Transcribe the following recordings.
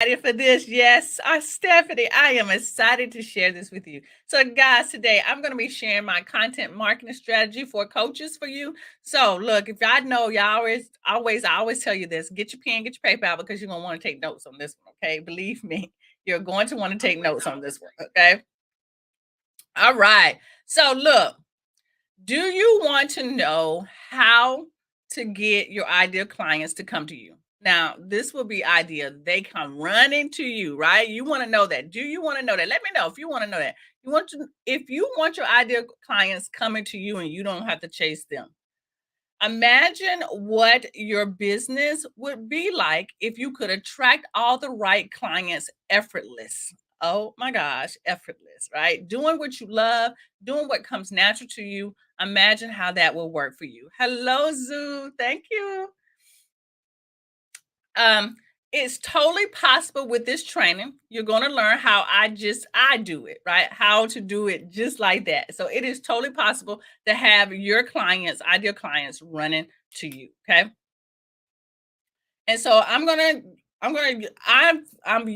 Excited for this? Yes, Stephanie, I am excited to share this with you. So, guys, today I'm going to be sharing my content marketing strategy for coaches for you. So, look, if I know y'all I always tell you this: get your pen, get your paper out because you're going to want to take notes on this one. Okay, believe me, you're going to want to take notes on this one. Okay, all right. So, look, do you want to know how to get your ideal clients to come to you? Now, this will be ideal. They come running to you, right? You want to know that. Do you want to know that? Let me know if you want to know that. You want to if you want your ideal clients coming to you and you don't have to chase them. Imagine what your business would be like if you could attract all the right clients effortless. Oh my gosh, effortless, right? Doing what you love, doing what comes natural to you. Imagine how that will work for you. Hello, Zoo. Thank you. Um, it's totally possible with this training. You're going to learn how I do it, right? How to do it just like that. So it is totally possible to have your clients, ideal clients running to you, okay? And so I've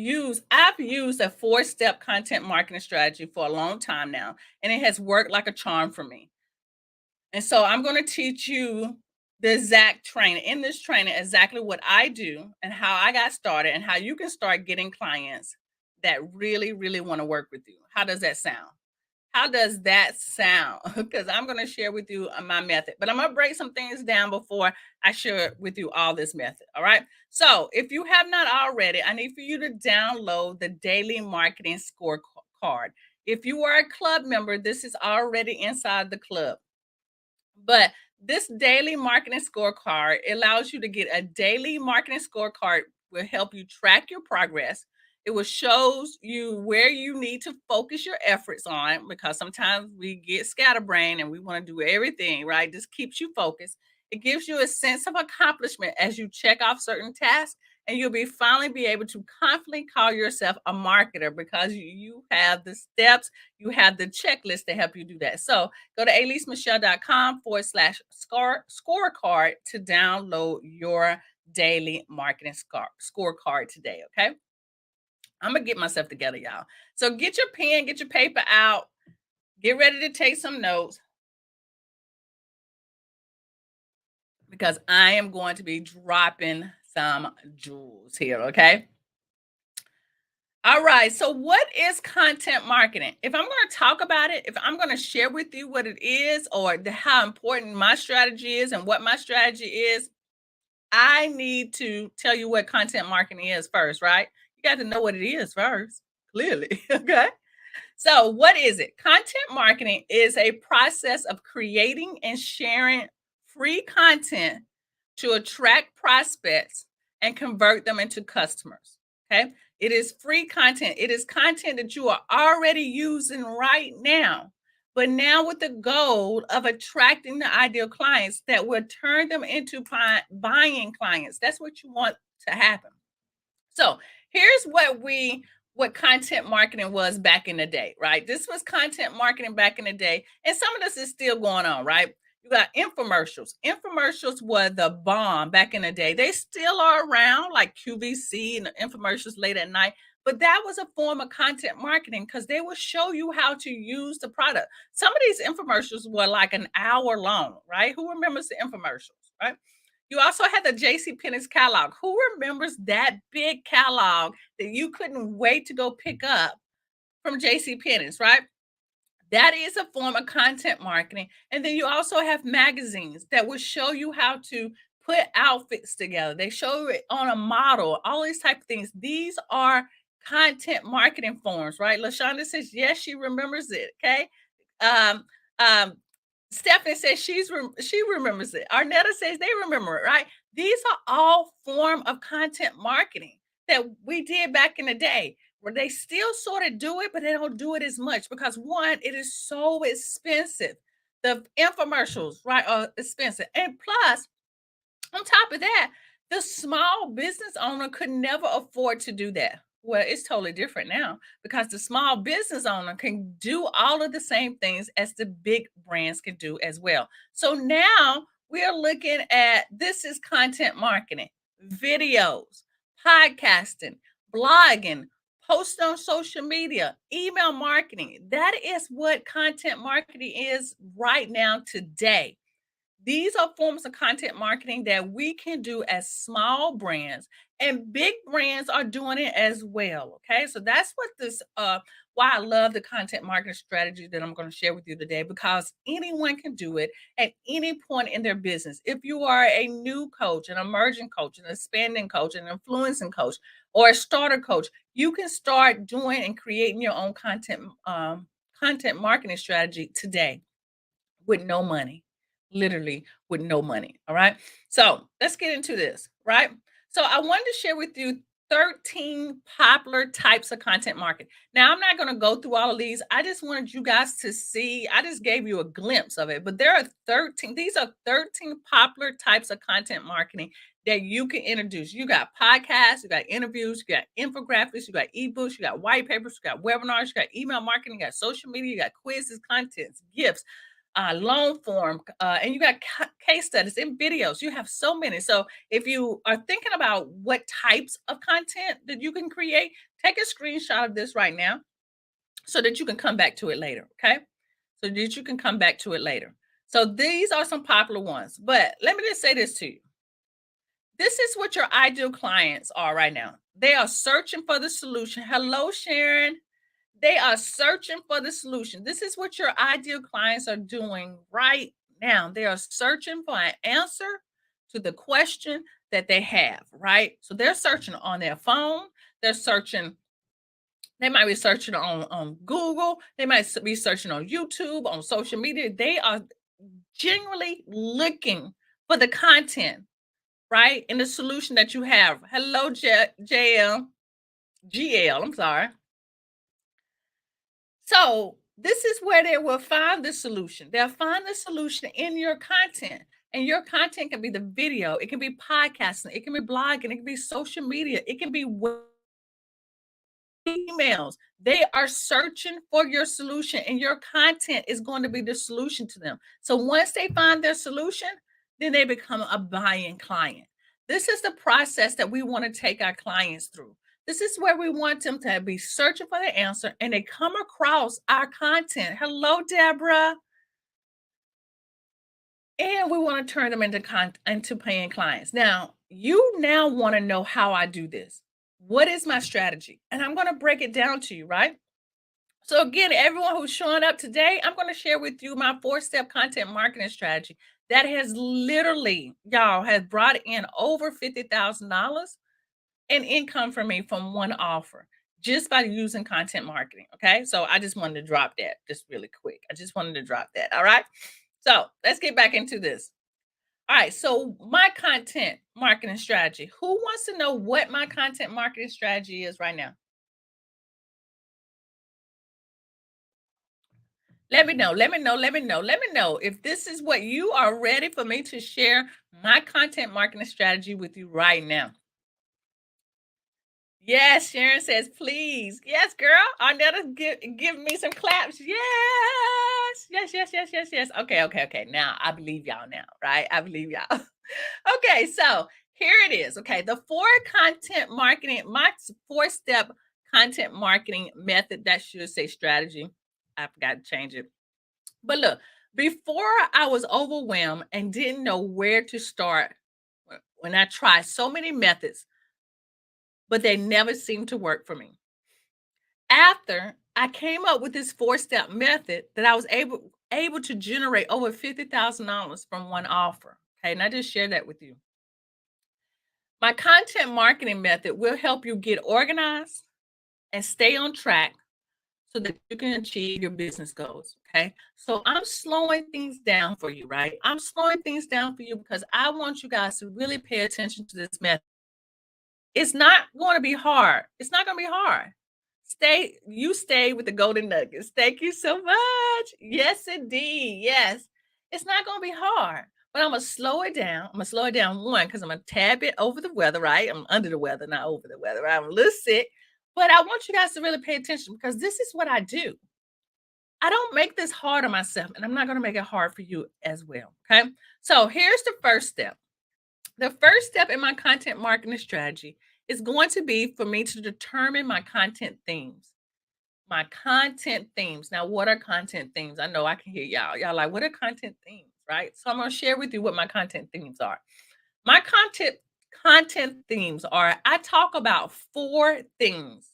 used a four-step content marketing strategy for a long time now, and it has worked like a charm for me. And so I'm going to teach you the exact training in this training, exactly what I do and how I got started and how you can start getting clients that really, really want to work with you. How does that sound? How does that sound? Because I'm going to share with you my method, but I'm going to break some things down before I share with you all this method. All right. So if you have not already, I need for you to download the daily marketing scorecard. If you are a club member, this is already inside the club. But this daily marketing scorecard allows you to get a daily marketing scorecard will help you track your progress. It will shows you where you need to focus your efforts on because sometimes we get scatterbrained and we want to do everything, right? This keeps you focused. It gives you a sense of accomplishment as you check off certain tasks and you'll be finally be able to confidently call yourself a marketer because you have the steps, you have the checklist to help you do that. So go to AliceMichelle.com/scorecard to download your daily marketing scorecard today. Okay. I'm going to get myself together, y'all. So get your pen, get your paper out, get ready to take some notes because I am going to be dropping some jewels here. Okay. All right. So, what is content marketing? If I'm going to talk about it, if I'm going to share with you what it is or how important my strategy is and what my strategy is, I need to tell you what content marketing is first, right? You got to know what it is first, clearly. Okay. So, what is it? Content marketing is a process of creating and sharing free content to attract prospects and convert them into customers. Okay. It is free content. It is content that you are already using right now, but now with the goal of attracting the ideal clients that will turn them into buying clients. That's what you want to happen. So here's what content marketing was back in the day, right? This was content marketing back in the day, and some of this is still going on, right? You got infomercials. Infomercials were the bomb back in the day. They still are around, like QVC and the infomercials late at night. But that was a form of content marketing because they will show you how to use the product. Some of these infomercials were like an hour long, right? Who remembers the infomercials, right? You also had the J.C. Penney's catalog. Who remembers that big catalog that you couldn't wait to go pick up from J.C. Penney's, right? That is a form of content marketing. And then you also have magazines that will show you how to put outfits together. They show it on a model, all these type of things. These are content marketing forms, right? LaShonda says, yes, she remembers it. Okay. Um, um, Stephanie says she remembers it. Arnetta says they remember it, right? These are all form of content marketing that we did back in the day where they still sort of do it, but they don't do it as much because one, it is so expensive. The infomercials, right, are expensive. And plus, on top of that, the small business owner could never afford to do that. Well, it's totally different now because the small business owner can do all of the same things as the big brands can do as well. So now we are looking at this is content marketing, videos, podcasting, blogging, post on social media, email marketing. That is what content marketing is right now today. These are forms of content marketing that we can do as small brands, and big brands are doing it as well. Okay. So that's what this why I love the content marketing strategy that I'm going to share with you today, because anyone can do it at any point in their business. If you are a new coach, an emerging coach, an expanding coach, an influencing coach, or a starter coach, you can start doing and creating your own content marketing strategy today with no money, literally with no money. All right. So let's get into this, right? So I wanted to share with you 13 popular types of content marketing. Now, I'm not going to go through all of these. I just wanted you guys to see, I just gave you a glimpse of it, but there are 13, these are 13 popular types of content marketing that you can introduce. You got podcasts, you got interviews, you got infographics, you got ebooks, you got white papers, you got webinars, you got email marketing, you got social media, you got quizzes, contents, gifts, long form, and you got case studies and videos. You have so many. So if you are thinking about what types of content that you can create, take a screenshot of this right now so that you can come back to it later. Okay. So that you can come back to it later. So these are some popular ones. But let me just say this to you. This is what your ideal clients are right now. They are searching for the solution. Hello, Sharon. They are searching for the solution. This is what your ideal clients are doing right now. They are searching for an answer to the question that they have, right? So they're searching on their phone. They're searching, they might be searching on Google. They might be searching on YouTube, on social media. They are genuinely looking for the content, right? And the solution that you have. Hello, JL, GL, I'm sorry. So this is where they will find the solution. They'll find the solution in your content. And your content can be the video, it can be podcasting, it can be blogging, it can be social media, it can be emails. They are searching for your solution, and your content is going to be the solution to them. So once they find their solution, then they become a buying client. This is the process that we want to take our clients through. This is where we want them to be searching for the answer, and they come across our content. Hello, Deborah. And we want to turn them into paying clients. Now, you now want to know how I do this. What is my strategy? And I'm going to break it down to you, right? So again, everyone who's showing up today, I'm going to share with you my 4-step content marketing strategy that has literally, y'all, has brought in over $50,000 in income for me from one offer just by using content marketing. Okay. So I just wanted to drop that just really quick. I just wanted to drop that. All right. So let's get back into this. All right. So my content marketing strategy. Who wants to know what my content marketing strategy is right now? Let me know. Let me know. Let me know. Let me know if this is what you are ready for me to share my content marketing strategy with you right now. Yes, Sharon says, please. Yes, girl. Arnetta, give me some claps. Yes. Yes, yes, yes, yes, yes. Okay, okay, okay. Now I believe y'all now, right? I believe y'all. Okay, so here it is. Okay, the my 4-step content marketing method, that should say strategy. I forgot to change it. But look, before I was overwhelmed and didn't know where to start when I tried so many methods, but they never seemed to work for me. After I came up with this 4-step method, that I was able to generate over $50,000 from one offer. Okay, and I just share that with you. My content marketing method will help you get organized and stay on track so that you can achieve your business goals. Okay. So I'm slowing things down for you, right? I'm slowing things down for you because I want you guys to really pay attention to this method. It's not going to be hard. It's not going to be hard. Stay with the golden nuggets. Thank you so much. Yes, indeed. Yes. It's not going to be hard, but I'm going to slow it down. I'm going to slow it down, one, because I'm a tad bit over the weather, right? I'm under the weather, not over the weather. Right? I'm a little sick, but I want you guys to really pay attention because this is what I do. I don't make this hard on myself, and I'm not going to make it hard for you as well. Okay. So here's the first step. The first step in my content marketing strategy is going to be for me to determine my content themes. My content themes. Now, what are content themes? I know I can hear y'all. Y'all like, what are content themes? Right. So I'm going to share with you what my content themes are. My content themes are I talk about four things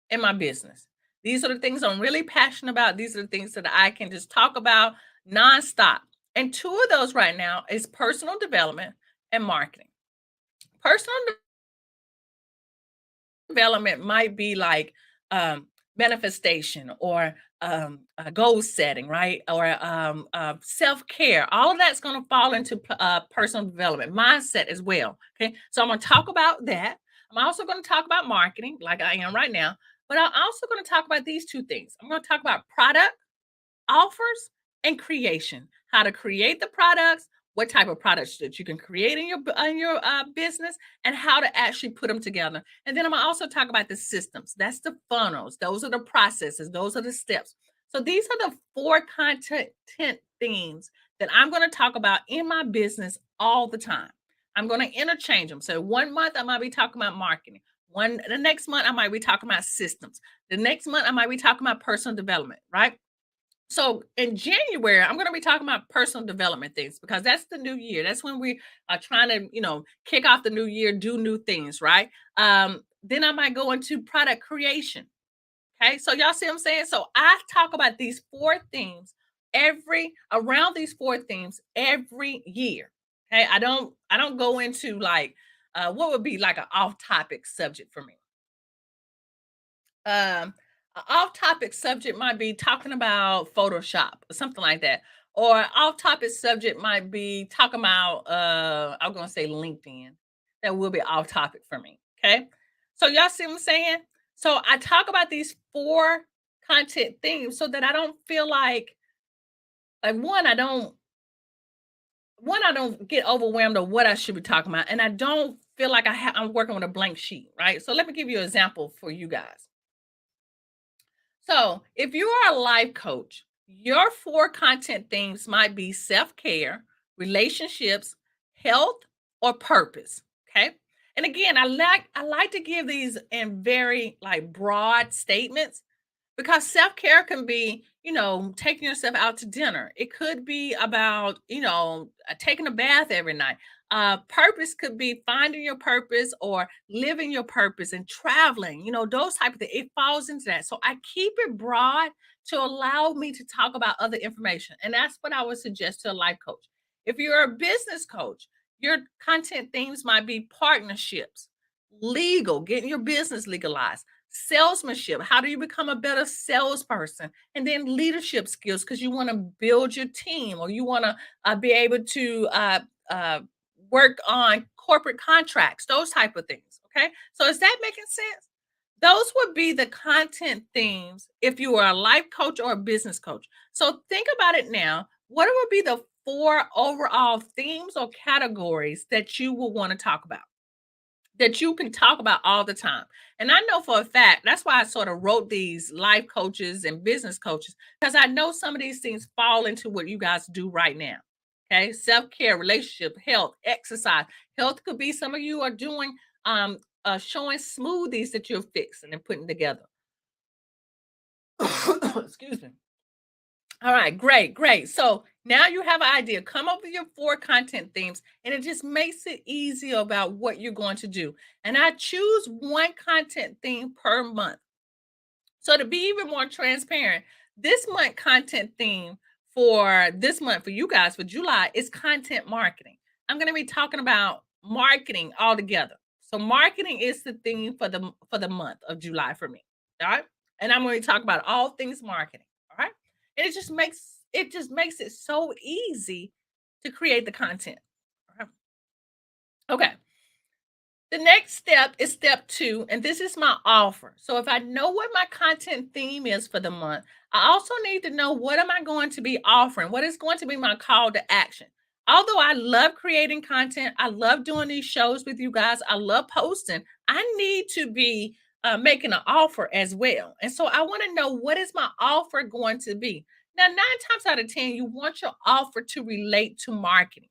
in my business. These are the things I'm really passionate about. These are the things that I can just talk about nonstop. And two of those right now is personal development and marketing. Personal development might be like manifestation or goal setting, right? Or self care. All of that's going to fall into personal development, mindset as well. Okay. So I'm going to talk about that. I'm also going to talk about marketing, like I am right now. But I'm also going to talk about these two things. I'm going to talk about product offers and creation, how to create the products, what type of products that you can create in your business, and how to actually put them together. And then I'm gonna also talk about the systems. That's the funnels. Those are the processes. Those are the steps. So these are the four content themes that I'm going to talk about in my business all the time. I'm going to interchange them. So one month I might be talking about marketing. The next month I might be talking about systems. The next month I might be talking about personal development, right? So in January, I'm going to be talking about personal development things because that's the new year. That's when we are trying to, kick off the new year, do new things, right? Then I might go into product creation. Okay. So y'all see what I'm saying? So I talk about these four themes around these four themes every year. Okay. I don't go into like what would be like an off-topic subject for me. um an off-topic subject might be talking about Photoshop or something like that, or off-topic subject might be talking about I'm gonna say LinkedIn. That will be off topic for me. Okay, so y'all see what I'm saying? So I talk about these four content themes so that I don't feel like one, I don't get overwhelmed of what I should be talking about, and I don't feel like I'm working with a blank sheet, right? So let me give you an example for you guys. So, if you are a life coach, your four content themes might be self care, relationships, health, or purpose. Okay. And again, I like to give these in very like broad statements because self-care can be, taking yourself out to dinner. It could be about, taking a bath every night. Purpose could be finding your purpose or living your purpose and traveling, those type of things. It falls into that. So I keep it broad to allow me to talk about other information. And that's what I would suggest to a life coach. If you're a business coach, your content themes might be partnerships, legal, getting your business legalized, salesmanship, how do you become a better salesperson, and then leadership skills because you want to build your team or you want to be able to work on corporate contracts, those type of things. Okay, so is that making sense? Those would be the content themes if you are a life coach or a business coach. So think about it now. What would be the four overall themes or categories that you will want to talk about, that you can talk about all the time? And I know for a fact, that's why I sort of wrote these life coaches and business coaches, because I know some of these things fall into what you guys do right now. Okay. Self care, relationship, health, exercise. Health could be some of you are doing, showing smoothies that you're fixing and putting together. Excuse me. All right, great, great. So now you have an idea. Come up with your four content themes, and it just makes it easier about what you're going to do. And I choose one content theme per month. So to be even more transparent, this month content theme for this month for you guys for July is content marketing. I'm going to be talking about marketing altogether. So marketing is the theme for the month of July for me. All right. And I'm going to talk about all things marketing. All right. And it just makes it so easy to create the content. All right. Okay. The next step is step two, and this is my offer. So if I know what my content theme is for the month, I also need to know what am I going to be offering? What is going to be my call to action? Although I love creating content, I love doing these shows with you guys, I love posting, I need to be making an offer as well. And so I want to know what is my offer going to be. Now, 9 times out of 10, you want your offer to relate to marketing.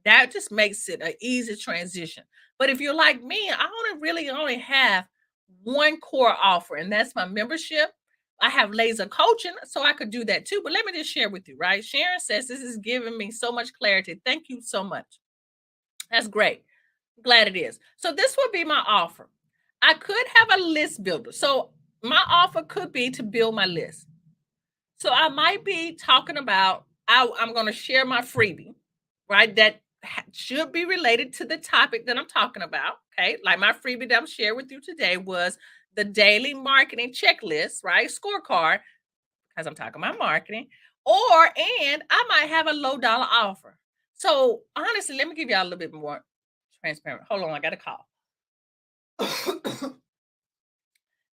That just makes it an easy transition. But if you're like me, I only have one core offer, and that's my membership. I have laser coaching, so I could do that too. But let me just share with you, right? Sharon says this is giving me so much clarity. Thank you so much. That's great. Glad it is. So this would be my offer. I could have a list builder. So my offer could be to build my list. So I might be talking about, I'm going to share my freebie, right? That should be related to the topic that I'm talking about. Okay. Like my freebie that I'm sharing with you today was the daily marketing checklist, right? Scorecard, because I'm talking about marketing. And I might have a low dollar offer. So honestly, let me give y'all a little bit more transparent. Hold on, I got a call.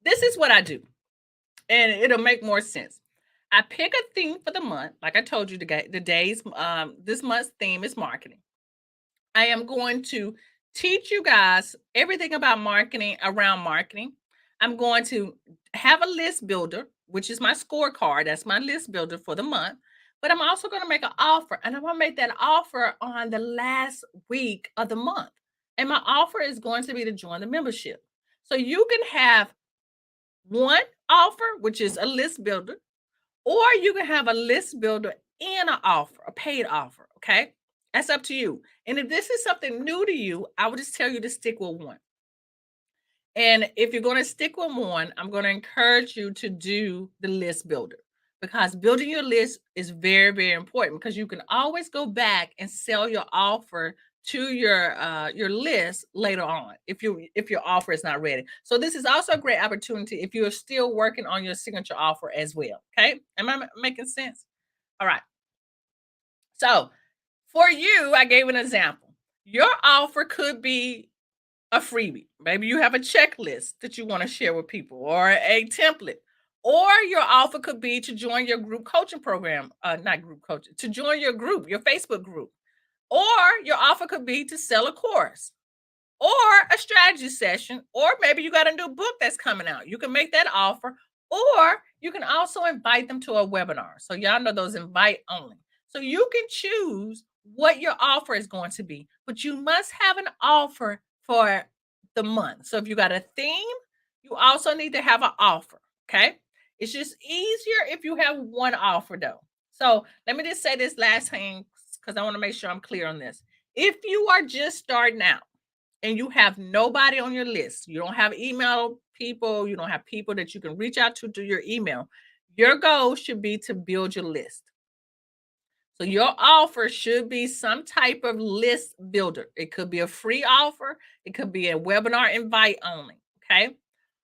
This is what I do, and it'll make more sense. I pick a theme for the month. Like I told you, this month's theme is marketing. I am going to teach you guys everything about marketing around marketing. I'm going to have a list builder, which is my scorecard. That's my list builder for the month. But I'm also going to make an offer, and I'm going to make that offer on the last week of the month. And my offer is going to be to join the membership. So you can have one offer, which is a list builder, or you can have a list builder and an offer, a paid offer. Okay. That's up to you. And if this is something new to you, I would just tell you to stick with one. And if you're going to stick with one, I'm going to encourage you to do the list builder, because building your list is very, very important, because you can always go back and sell your offer to your list later on if your offer is not ready. So this is also a great opportunity if you're still working on your signature offer as well. Okay, am I making sense? All right. So for you, I gave an example. Your offer could be a freebie. Maybe you have a checklist that you want to share with people, or a template. Or your offer could be to join your group coaching program, not group coaching, to join your group, your Facebook group. Or your offer could be to sell a course, or a strategy session, or maybe you got a new book that's coming out. You can make that offer, or you can also invite them to a webinar. So y'all know those invite only. So you can choose what your offer is going to be, but you must have an offer for the month. So if you got a theme, you also need to have an offer. Okay. It's just easier if you have one offer though. So let me just say this last thing, because I want to make sure I'm clear on this. If you are just starting out and you have nobody on your list, you don't have email people, you don't have people that you can reach out to through your email, your goal should be to build your list. So your offer should be some type of list builder. It could be a free offer. It could be a webinar invite only. Okay.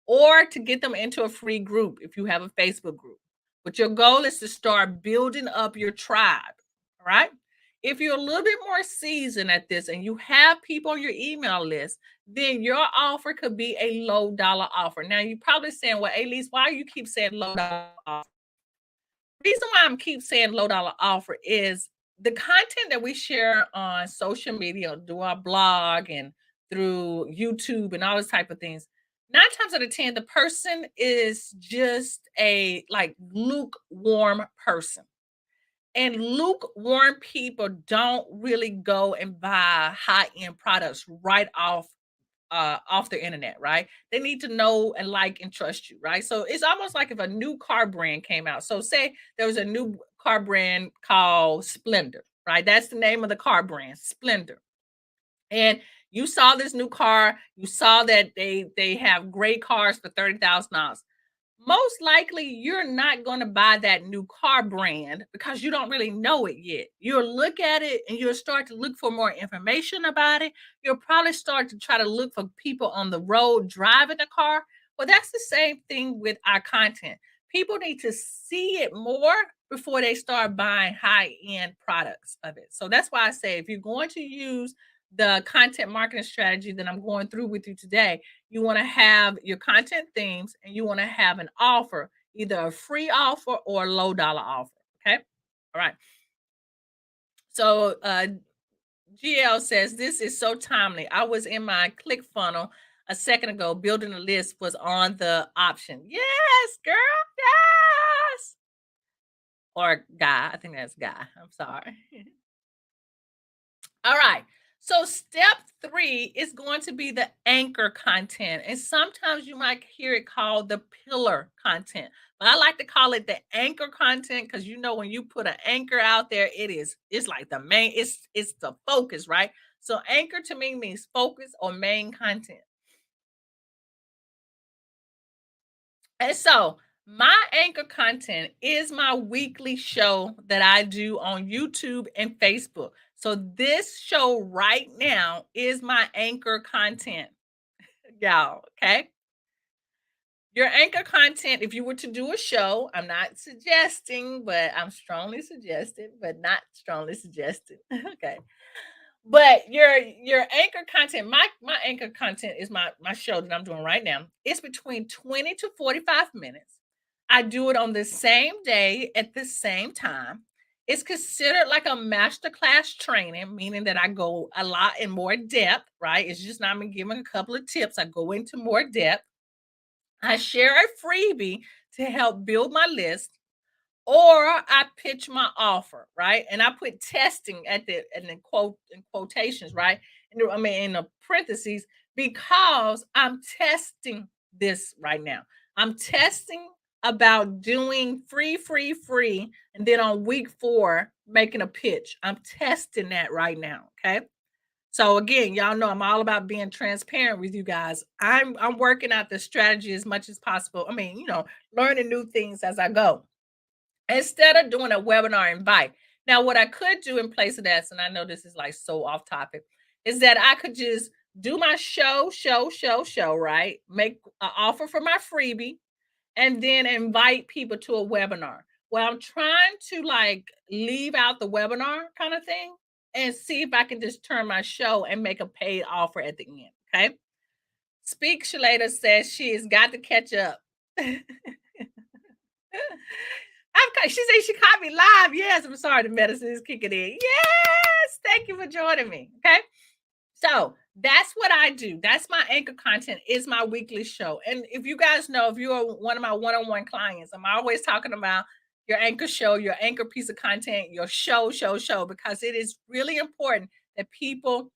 Or to get them into a free group if you have a Facebook group. But your goal is to start building up your tribe. All right. If you're a little bit more seasoned at this and you have people on your email list, then your offer could be a low dollar offer. Now you're probably saying, well, Elise, why you keep saying low dollar offer? Reason why I'm keep saying low dollar offer is the content that we share on social media, through our blog and through YouTube and all those type of things. 9 times out of 10, the person is just a like lukewarm person. And lukewarm people don't really go and buy high-end products right off the internet, right? They need to know and like and trust you, right? So it's almost like if a new car brand came out. So say there was a new car brand called Splendor, right? That's the name of the car brand, Splendor. And you saw this new car, you saw that they have great cars for $30,000. Most likely you're not going to buy that new car brand because you don't really know it yet. You'll look at it and you'll start to look for more information about it. You'll probably start to try to look for people on the road driving the car. Well, that's the same thing with our content. People need to see it more before they start buying high-end products of it. So that's why I say if you're going to use the content marketing strategy that I'm going through with you today, you want to have your content themes and you want to have an offer, either a free offer or a low dollar offer. Okay. All right. So GL says, this is so timely. I was in my click funnel a second ago. Building a list was on the option. Yes, girl. Yes. Or guy. I think that's guy. I'm sorry. All right. So step three is going to be the anchor content. And sometimes you might hear it called the pillar content. But I like to call it the anchor content because you know when you put an anchor out there, it's like the main, it's the focus, right? So anchor to me means focus or main content. And so my anchor content is my weekly show that I do on YouTube and Facebook. So this show right now is my anchor content, y'all. Okay. Your anchor content, if you were to do a show, I'm not suggesting, but I'm strongly suggesting, but not strongly suggesting. Okay. But your anchor content, my anchor content is my show that I'm doing right now. It's between 20 to 45 minutes. I do it on the same day at the same time. It's considered like a masterclass training, meaning that I go a lot in more depth, right? It's just not me giving a couple of tips. I go into more depth. I share a freebie to help build my list or I pitch my offer, right? And I put testing at the and then quote in quotations, right? And I mean in the parentheses because I'm testing this right now. I'm testing about doing free, and then on week 4 making a pitch. I'm testing that right now. Okay. So again, y'all know I'm all about being transparent with you guys. I'm working out the strategy as much as possible. I mean, learning new things as I go instead of doing a webinar invite. Now, what I could do in place of that, and I know this is like so off topic, is that I could just do my show, right? Make an offer for my freebie and then invite people to a webinar. Well, I'm trying to like leave out the webinar kind of thing and see if I can just turn my show and make a paid offer at the end. Okay. Speak Shalada says she has got to catch up. She said she caught me live. Yes, I'm sorry, the medicine is kicking in. Yes, thank you for joining me. Okay, so that's what I do. That's my anchor content. Is my weekly show. And if you guys know, if you are one of my one-on-one clients, I'm always talking about your anchor show, your anchor piece of content, your show, because it is really important that people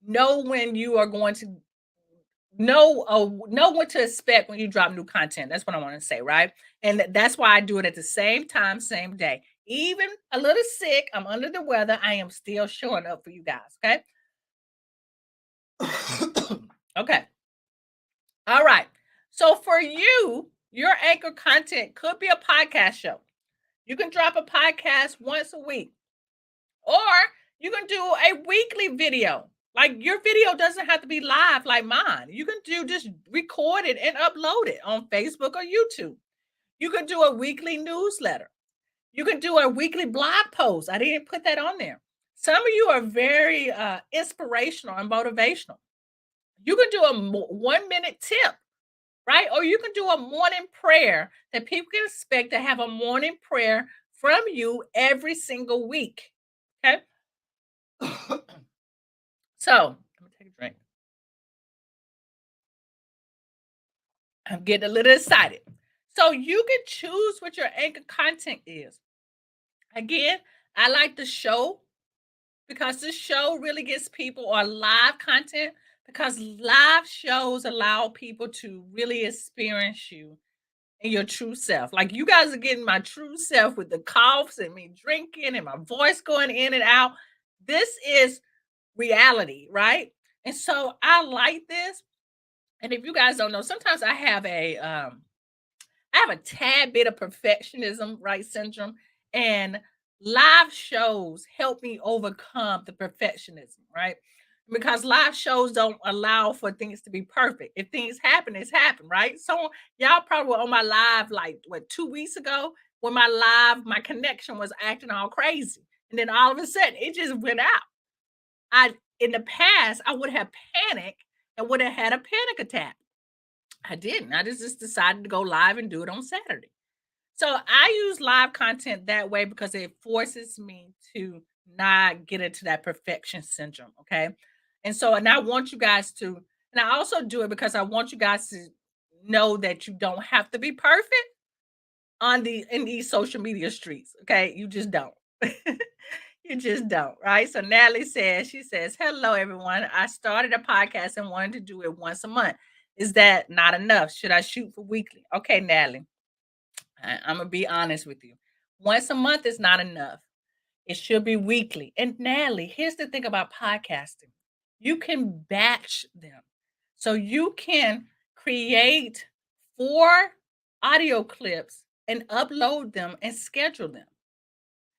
know when you are going to know what to expect when you drop new content. That's what I want to say, right? And that's why I do it at the same time, same day. Even a little sick, I'm under the weather, I am still showing up for you guys. Okay. Okay. All right. So for you, your anchor content could be a podcast show. You can drop a podcast once a week, or you can do a weekly video. Like your video doesn't have to be live like mine. You can just record it and upload it on Facebook or YouTube. You can do a weekly newsletter. You can do a weekly blog post. I didn't put that on there. Some of you are very inspirational and motivational. You can do a 1 minute tip, right? Or you can do a morning prayer that people can expect to have a morning prayer from you every single week. Okay. So let me take a drink. I'm getting a little excited. So you can choose what your anchor content is. Again, I like the show because the show really gets people or live content because live shows allow people to really experience you and your true self. Like you guys are getting my true self with the coughs and me drinking and my voice going in and out. This is reality, right? And so I like this. And if you guys don't know, sometimes I have a tad bit of perfectionism, right, syndrome, and live shows help me overcome the perfectionism, right? Because live shows don't allow for things to be perfect. If things happen, it's happened, right? So y'all probably were on my live like what 2 weeks ago when my connection was acting all crazy. And then all of a sudden it just went out. I in the past I would have panicked and would have had a panic attack. I didn't. I just decided to go live and do it on Saturday. So I use live content that way because it forces me to not get into that perfection syndrome. Okay. And I want you guys to, and I also do it because I want you guys to know that you don't have to be perfect in these social media streets. Okay. You just don't. You just don't, right? So Natalie says, she says, "Hello, everyone. I started a podcast and wanted to do it once a month. Is that not enough? Should I shoot for weekly?" Okay, Natalie, I'm going to be honest with you. Once a month is not enough. It should be weekly. And Natalie, here's the thing about podcasting. You can batch them. So you can create 4 audio clips and upload them and schedule them.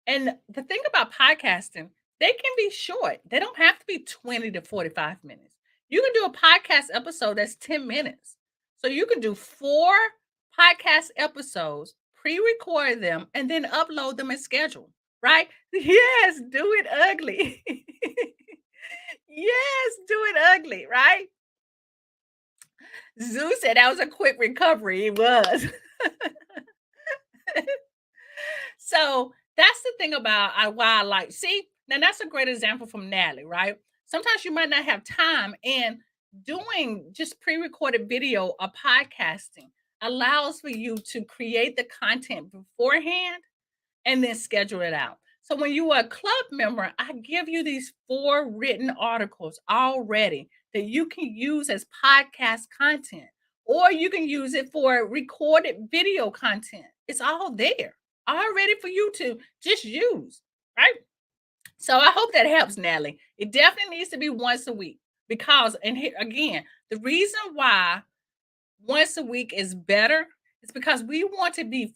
And the thing about podcasting, they can be short. They don't have to be 20 to 45 minutes. You can do a podcast episode that's 10 minutes. So you can do 4 podcast episodes, pre-record them, and then upload them and schedule, right? Yes, do it ugly. Yes, do it ugly, right? Zoo said that was a quick recovery. It was. So that's the thing about why I like. See, now that's a great example from Natalie, right? Sometimes you might not have time, and doing just pre-recorded video or podcasting allows for you to create the content beforehand and then schedule it out. So when you are a club member, I give you these 4 written articles already that you can use as podcast content, or you can use it for recorded video content. It's all there already for you to just use, right? So I hope that helps, Natalie. It definitely needs to be once a week because, and here again, the reason why once a week is better is because we want to be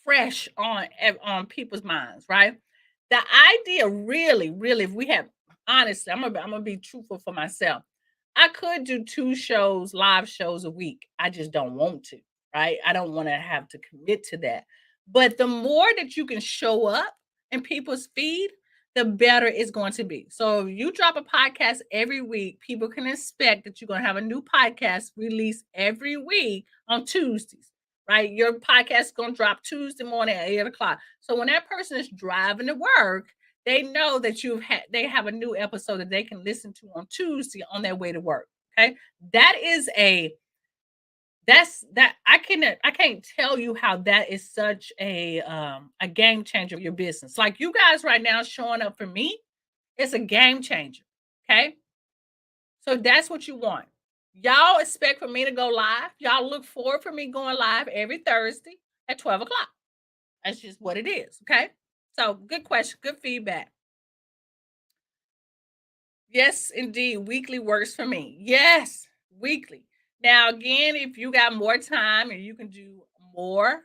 fresh on people's minds, right? The idea really, if we have honestly, I'm gonna be truthful for myself. I could do 2 shows, live shows a week. I just don't want to, right? I don't want to have to commit to that. But the more that you can show up in people's feed, the better it's going to be. So if you drop a podcast every week, people can expect that you're going to have a new podcast released every week on Tuesdays, right? Your podcast is going to drop Tuesday morning at 8 o'clock. So when that person is driving to work, they know that they have a new episode that they can listen to on Tuesday on their way to work. Okay. That is I can't tell you how that is such a game changer of your business. Like you guys right now showing up for me, it's a game changer. Okay. So that's what you want. Y'all expect for me to go live. Y'all look forward for me going live every Thursday at 12 o'clock. That's just what it is. Okay. So good question, good feedback. Yes, indeed. Weekly works for me. Yes, weekly. Now, again, if you got more time and you can do more,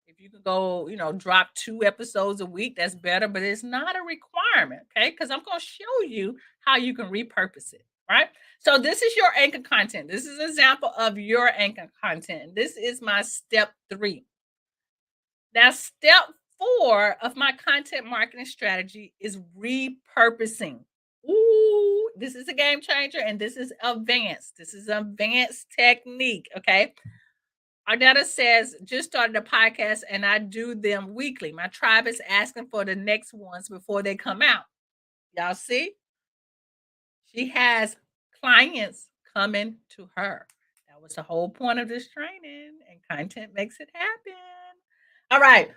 if you can go, drop 2 episodes a week, that's better, but it's not a requirement. Okay. Because I'm going to show you how you can repurpose it. Right. So, this is your anchor content. This is an example of your anchor content. This is my step 3. Now, step 4 of my content marketing strategy is repurposing. Ooh, this is a game changer and this is advanced. This is advanced technique. Okay. Arnetta says, just started a podcast and I do them weekly. My tribe is asking for the next ones before they come out. Y'all see? She has clients coming to her. That was the whole point of this training, and content makes it happen. All right.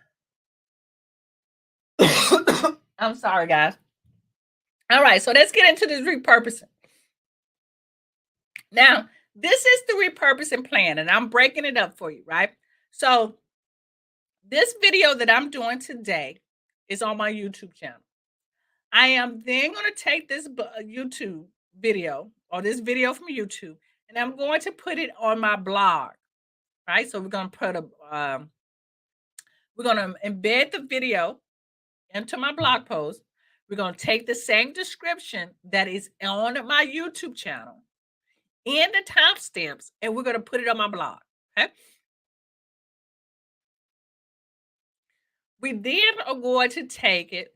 I'm sorry, guys. All right, so let's get into this repurposing. Now, this is the repurposing plan, and I'm breaking it up for you, right? So, this video that I'm doing today is on my YouTube channel. I am then going to take this YouTube video or this video from YouTube, and I'm going to put it on my blog, right? So we're going to put we're going to embed the video into my blog post. We're going to take the same description that is on my YouTube channel and the timestamps, and we're going to put it on my blog. Okay. We then are going to take it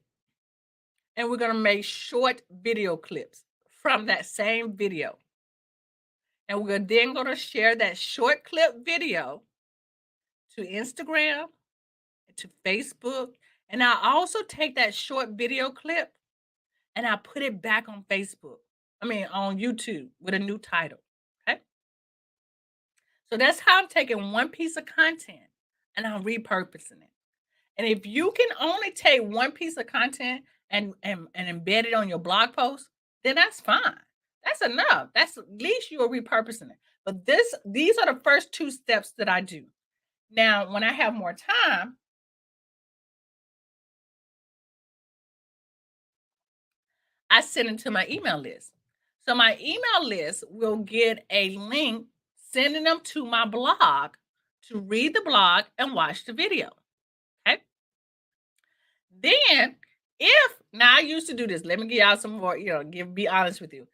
and we're going to make short video clips from that same video. And we're then going to share that short clip video to Instagram, to Facebook. And I also take that short video clip and I put it back on Facebook. On YouTube with a new title. Okay. So that's how I'm taking one piece of content and I'm repurposing it. And if you can only take one piece of content and embed it on your blog post, then that's fine. That's enough. That's at least you are repurposing it. But these are the first two steps that I do. Now, when I have more time, I send it to my email list. So my email list will get a link sending them to my blog to read the blog and watch the video. Okay. Then, if now I used to do this, let me give y'all some more, be honest with you.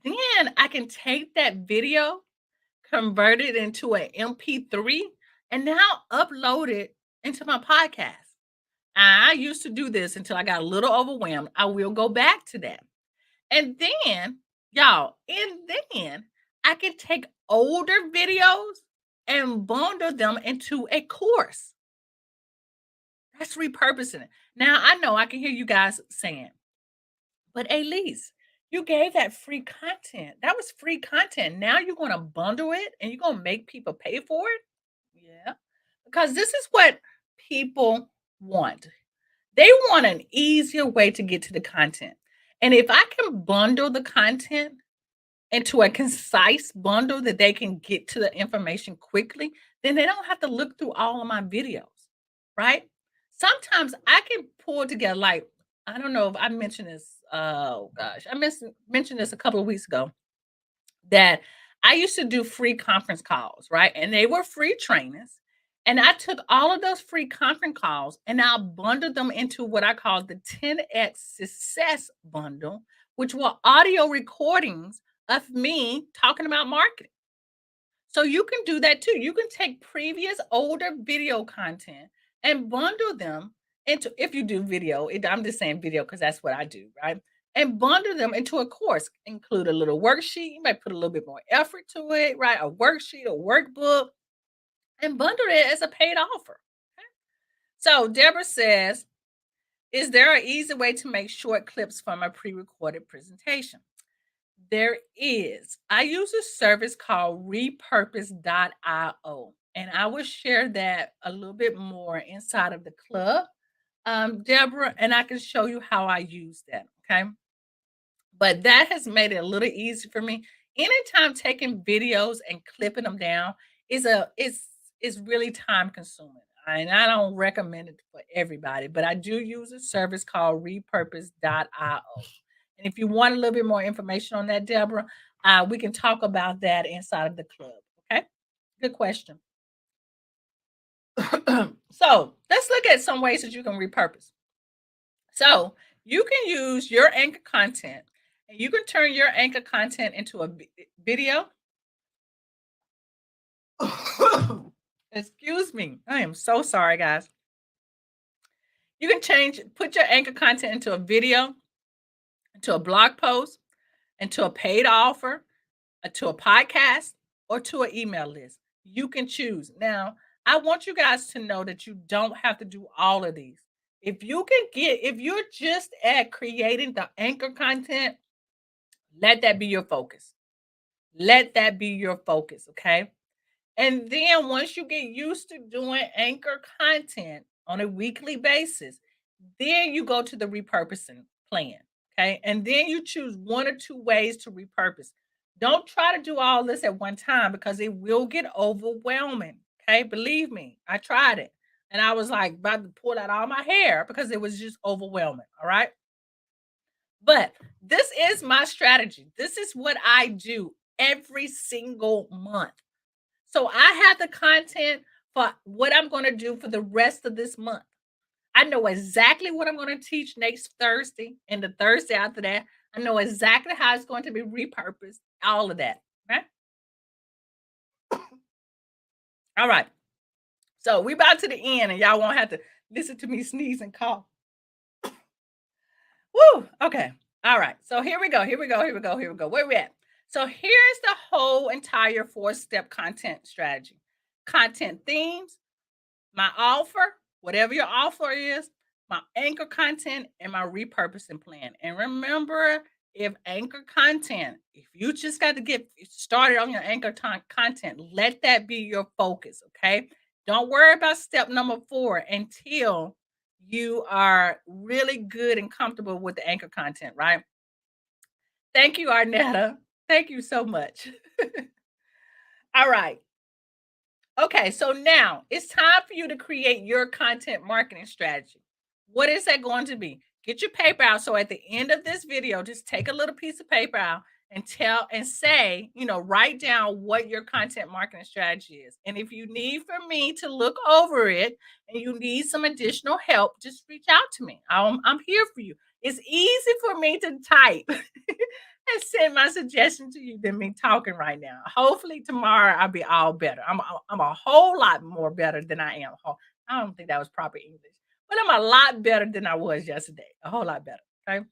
Then I can take that video, convert it into an MP3, and now upload it into my podcast. I used to do this until I got a little overwhelmed. I will go back to that. And then, y'all, and then I can take older videos and bundle them into a course. That's repurposing it. Now, I know I can hear you guys saying, but Elise, you gave that free content. That was free content. Now you're going to bundle it and you're going to make people pay for it? Yeah. Because this is what people want. They want an easier way to get to the content. And if I can bundle the content into a concise bundle that they can get to the information quickly, then they don't have to look through all of my videos, right? Sometimes I can pull together, like, I don't know if I mentioned this. Oh gosh, mentioned this a couple of weeks ago that I used to do free conference calls, right? And they were free trainings. And I took all of those free conference calls and I bundled them into what I call the 10x success bundle, which were audio recordings of me talking about marketing. So you can do that too. You can take previous older video content and bundle them into, if you do video, I'm just saying video because that's what I do, right? And bundle them into a course, include a little worksheet. You might put a little bit more effort to it, right? A worksheet, a workbook, and bundle it as a paid offer. Okay? So Deborah says, is there an easy way to make short clips from a pre-recorded presentation? There is. I use a service called repurpose.io, and I will share that a little bit more inside of the club, Deborah, and I can show you how I use that. Okay. But that has made it a little easy for me. Anytime taking videos and clipping them down is really time consuming. And I don't recommend it for everybody, but I do use a service called repurpose.io. And if you want a little bit more information on that, Deborah, we can talk about that inside of the club. Okay. Good question. So let's look at some ways that you can repurpose. So you can use your anchor content and you can turn your anchor content into a video. Excuse me. I am so sorry, guys. You can put your anchor content into a video, into a blog post, into a paid offer, to a podcast, or to an email list. You can choose. Now, I want you guys to know that you don't have to do all of these. If you're just at creating the anchor content, let that be your focus. Let that be your focus, okay? And then once you get used to doing anchor content on a weekly basis, then you go to the repurposing plan, okay? And then you choose one or two ways to repurpose. Don't try to do all this at one time because it will get overwhelming, okay? Believe me, I tried it. And I was like about to pull out all my hair because it was just overwhelming, all right? But this is my strategy. This is what I do every single month. So I have the content for what I'm going to do for the rest of this month. I know exactly what I'm going to teach next Thursday and the Thursday after that. I know exactly how it's going to be repurposed, all of that. Okay. All right. So we about to the end and y'all won't have to listen to me sneeze and cough. Woo. Okay. All right. So here we go. Where we at? So here's the whole entire 4-step content strategy. Content themes, my offer, whatever your offer is, my anchor content, and my repurposing plan. And remember, if you just got to get started on your anchor content, let that be your focus, okay? Don't worry about step number 4 until you are really good and comfortable with the anchor content, right? Thank you, Arnetta. Thank you so much. All right. Okay, so now it's time for you to create your content marketing strategy. What is that going to be? Get your paper out. So at the end of this video, just take a little piece of paper out and tell and say, write down what your content marketing strategy is. And if you need for me to look over it and you need some additional help, just reach out to me. I'm here for you. It's easy for me to type and send my suggestion to you than me talking right now. Hopefully tomorrow I'll be all better. I'm a whole lot more better than I am. I don't think that was proper English, but I'm a lot better than I was yesterday. A whole lot better. Okay.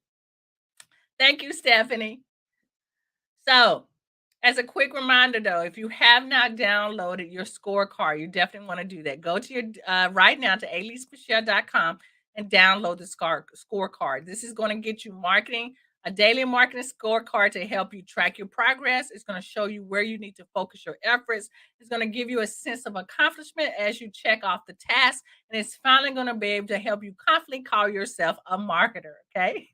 Thank you, Stephanie. So, as a quick reminder, though, if you have not downloaded your scorecard, you definitely want to do that. Go to your right now to alicepichelle.com and download the scorecard. This is going to get you a daily marketing scorecard to help you track your progress. It's going to show you where you need to focus your efforts. It's going to give you a sense of accomplishment as you check off the tasks, and it's finally going to be able to help you confidently call yourself a marketer. Okay.